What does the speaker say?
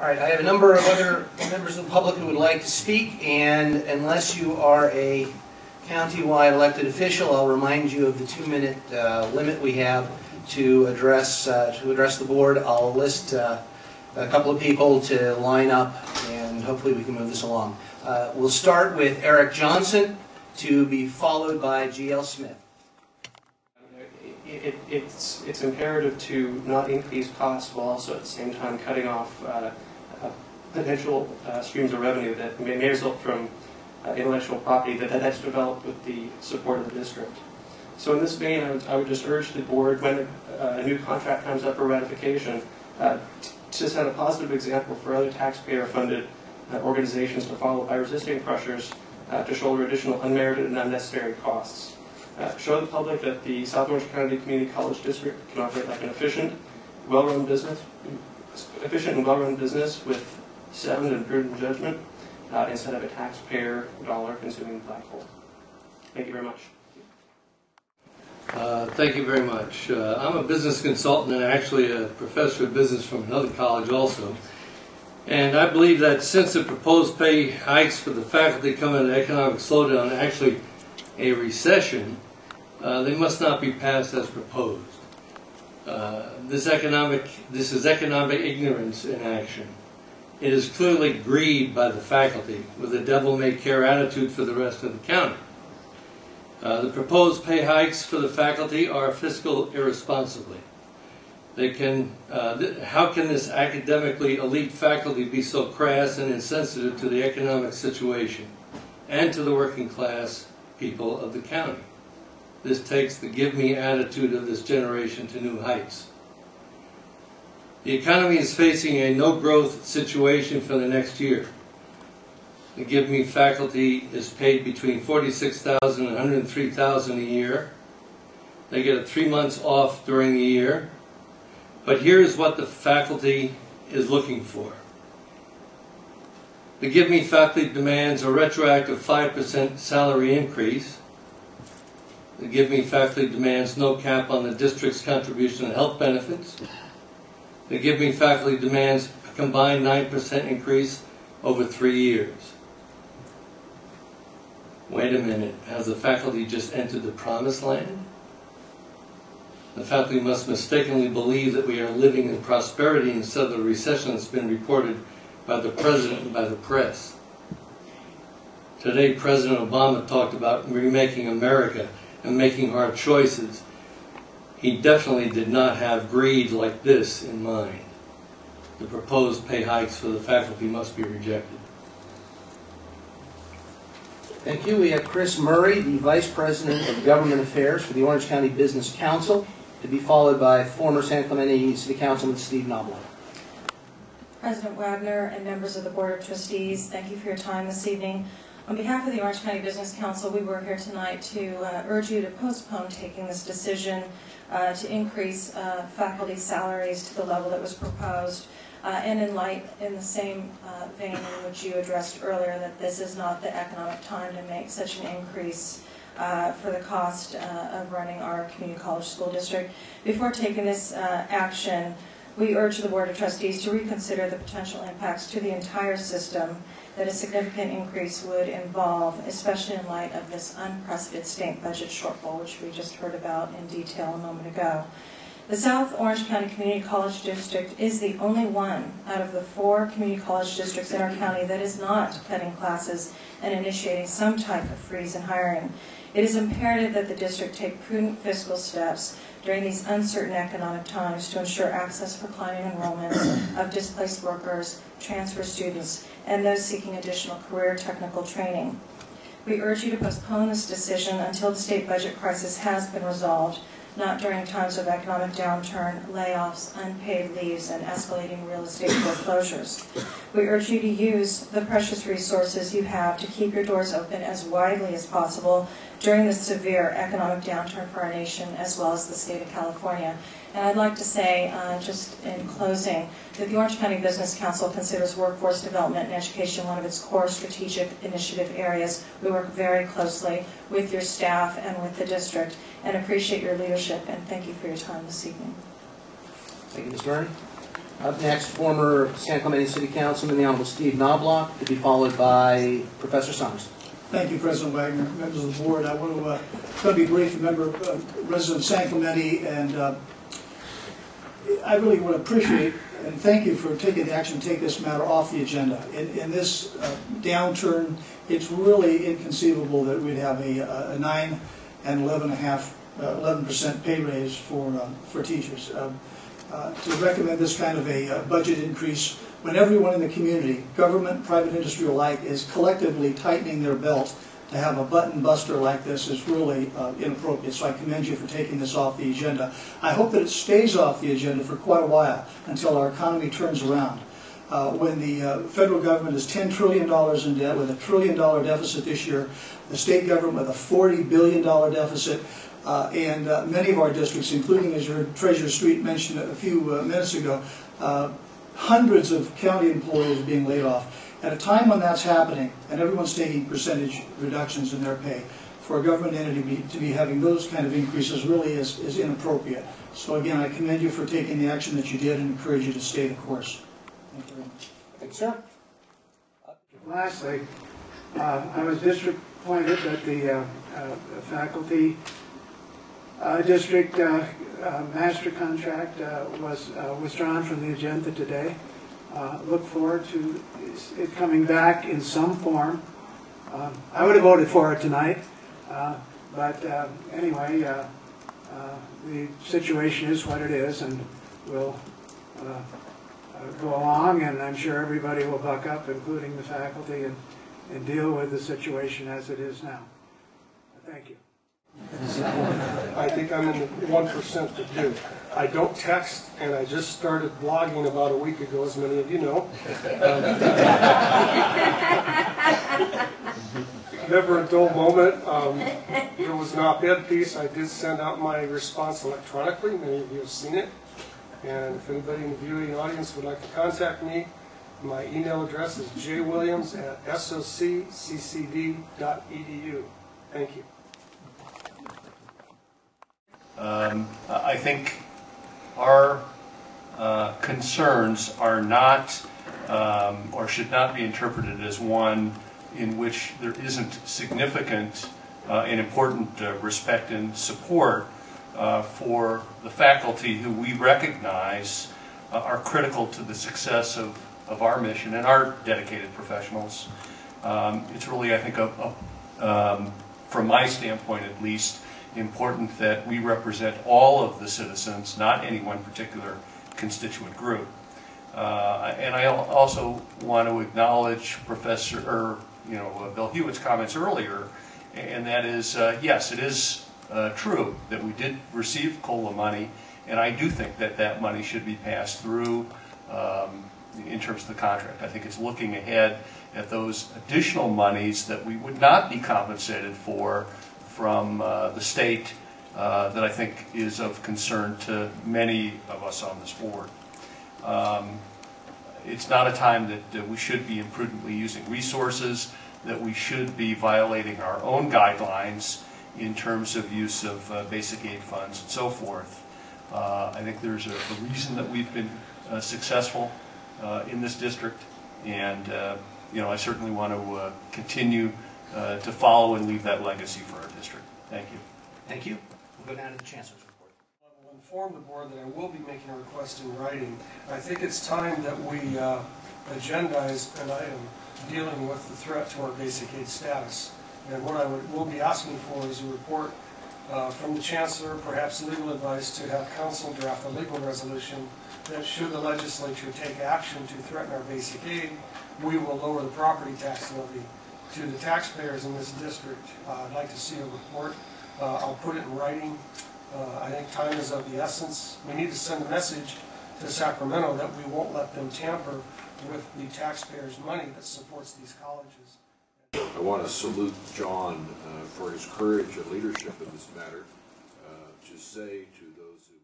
All right, I have a number of other members of the public who would like to speak, and unless you are a county-wide elected official, I'll remind you of the 2-minute limit we have to address the board. I'll list a couple of people to line up, and hopefully we can move this along. We'll start with Eric Johnson, to be followed by G.L. Smith. It's imperative to not increase costs while also at the same time cutting off potential streams of revenue that may result from intellectual property that's developed with the support of the district. So in this vein, I would just urge the board, when a new contract comes up for ratification, to set a positive example for other taxpayer-funded organizations to follow by resisting pressures to shoulder additional unmerited and unnecessary costs. Show the public that the South Orange County Community College District can operate like an efficient, well-run business with sound and prudent judgment instead of a taxpayer dollar-consuming black hole. Thank you very much. Thank you very much. I'm a business consultant and actually a professor of business from another college also. And I believe that since the proposed pay hikes for the faculty come in an economic slowdown, actually a recession, they must not be passed as proposed. This is economic ignorance in action. It is clearly greed by the faculty with a devil-may-care attitude for the rest of the county. The proposed pay hikes for the faculty are fiscal irresponsibly. How can this academically elite faculty be so crass and insensitive to the economic situation and to the working class people of the county? This takes the give-me attitude of this generation to new heights. The economy is facing a no-growth situation for the next year. The give-me faculty is paid between $46,000 and $103,000 a year. They get 3 months off during the year. But here's what the faculty is looking for. The give-me faculty demands a retroactive 5% salary increase. The give-me faculty demands no cap on the district's contribution to health benefits. The give-me faculty demands a combined 9% increase over 3 years. Wait a minute, has the faculty just entered the promised land? The faculty must mistakenly believe that we are living in prosperity instead of the recession that's been reported by the President and by the press. Today, President Obama talked about remaking America and making hard choices. He definitely did not have greed like this in mind. The proposed pay hikes for the faculty must be rejected. Thank you. We have Chris Murray, the Vice President of Government Affairs for the Orange County Business Council, to be followed by former San Clemente City Councilman Steve Knobloch. President Wagner and members of the Board of Trustees, thank you for your time this evening. On behalf of the Orange County Business Council, we were here tonight to urge you to postpone taking this decision to increase faculty salaries to the level that was proposed, and in the same vein in which you addressed earlier, that this is not the economic time to make such an increase for the cost of running our community college school district. Before taking this action, we urge the Board of Trustees to reconsider the potential impacts to the entire system that a significant increase would involve, especially in light of this unprecedented state budget shortfall, which we just heard about in detail a moment ago. The South Orange County Community College District is the only one out of the 4 community college districts in our county that is not cutting classes and initiating some type of freeze in hiring. It is imperative that the district take prudent fiscal steps during these uncertain economic times to ensure access for climbing enrollments of displaced workers, transfer students, and those seeking additional career technical training. We urge you to postpone this decision until the state budget crisis has been resolved, not during times of economic downturn, layoffs, unpaid leaves, and escalating real estate foreclosures. We urge you to use the precious resources you have to keep your doors open as widely as possible during this severe economic downturn for our nation, as well as the state of California. And I'd like to say, just in closing, that the Orange County Business Council considers workforce development and education one of its core strategic initiative areas. We work very closely with your staff and with the district, and appreciate your leadership, and thank you for your time this evening. Thank you, Ms. Murray. Up next, former San Clemente City Councilman, the Honorable Steve Knobloch, to be followed by Professor Summers. Thank you, President Wagner, members of the board. I want to be brief, resident of San Clemente, and I really would appreciate and thank you for taking the action to take this matter off the agenda. In this downturn, it's really inconceivable that we'd have a 9 and 11% pay raise for teachers. To recommend this kind of a budget increase when everyone in the community, government, private industry alike, is collectively tightening their belt to have a button buster like this is really inappropriate. So I commend you for taking this off the agenda. I hope that it stays off the agenda for quite a while until our economy turns around. When the federal government is $10 trillion in debt with a $1 trillion deficit this year, the state government with a $40 billion deficit, and many of our districts, including, as your Treasurer Street mentioned a few minutes ago, hundreds of county employees being laid off. At a time when that's happening, and everyone's taking percentage reductions in their pay, for a government entity to be having those kind of increases really is inappropriate. So again, I commend you for taking the action that you did and encourage you to stay the course. Thank you very much. Thank you, sir. Lastly, I was district appointed at the faculty district master contract was withdrawn from the agenda today. Look forward to it coming back in some form. I would have voted for it tonight, but anyway, the situation is what it is, and we'll go along, and I'm sure everybody will buck up, including the faculty, and deal with the situation as it is now. Thank you. I think I'm in the 1% that do. I don't text, and I just started blogging about a week ago, as many of you know. Never a dull moment. There was an op-ed piece. I did send out my response electronically. Many of you have seen it. And if anybody in the viewing audience would like to contact me, my email address is jwilliams@soccccd.edu. Thank you. I think our concerns are not or should not be interpreted as one in which there isn't significant and important respect and support for the faculty who we recognize are critical to the success of our mission and our dedicated professionals. It's really, I think, from my standpoint at least, important that we represent all of the citizens, not any one particular constituent group. And I also want to acknowledge Bill Hewitt's comments earlier, and that is, yes, it is true that we did receive COLA money, and I do think that that money should be passed through in terms of the contract. I think it's looking ahead at those additional monies that we would not be compensated for from the state that I think is of concern to many of us on this board. It's not a time that we should be imprudently using resources, that we should be violating our own guidelines in terms of use of basic aid funds and so forth. I think there's a reason that we've been successful in this district, and I certainly want to continue to follow and leave that legacy for our district. Thank you. Thank you. We'll go down to the Chancellor's report. I will inform the board that I will be making a request in writing. I think it's time that we agendize an item dealing with the threat to our basic aid status. And what will be asking for is a report from the Chancellor, perhaps legal advice to have Council draft a legal resolution that should the legislature take action to threaten our basic aid, we will lower the property tax levy to the taxpayers in this district. I'd like to see a report. I'll put it in writing. I think time is of the essence. We need to send a message to Sacramento that we won't let them tamper with the taxpayers' money that supports these colleges. I want to salute John for his courage and leadership in this matter. To say to those who